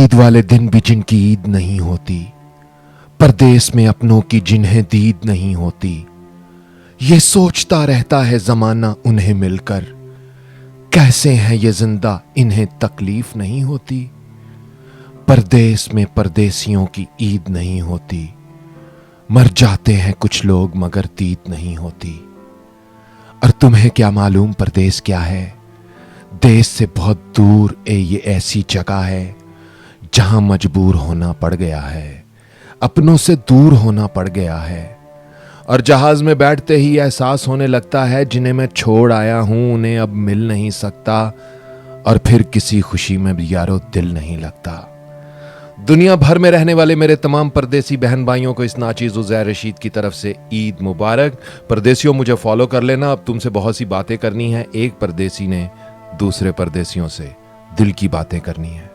ईद वाले दिन भी जिनकी ईद नहीं होती, परदेस में अपनों की जिन्हें दीद नहीं होती, ये सोचता रहता है जमाना उन्हें मिलकर, कैसे हैं ये जिंदा इन्हें तकलीफ नहीं होती। परदेस में परदेसियों की ईद नहीं होती, मर जाते हैं कुछ लोग मगर दीद नहीं होती। और तुम्हें क्या मालूम परदेस क्या है? देश से बहुत दूर ये ऐसी जगह है जहां मजबूर होना पड़ गया है, अपनों से दूर होना पड़ गया है। और जहाज में बैठते ही एहसास होने लगता है जिन्हें मैं छोड़ आया हूं उन्हें अब मिल नहीं सकता, और फिर किसी खुशी में भी यारो दिल नहीं लगता। दुनिया भर में रहने वाले मेरे तमाम परदेसी बहन भाइयों को इस नाचीज उज़ैर रशीद की तरफ से ईद मुबारक। परदेसियों, मुझे फॉलो कर लेना, अब तुमसे बहुत सी बातें करनी है। एक परदेसी ने दूसरे परदेसियों से दिल की बातें करनी है।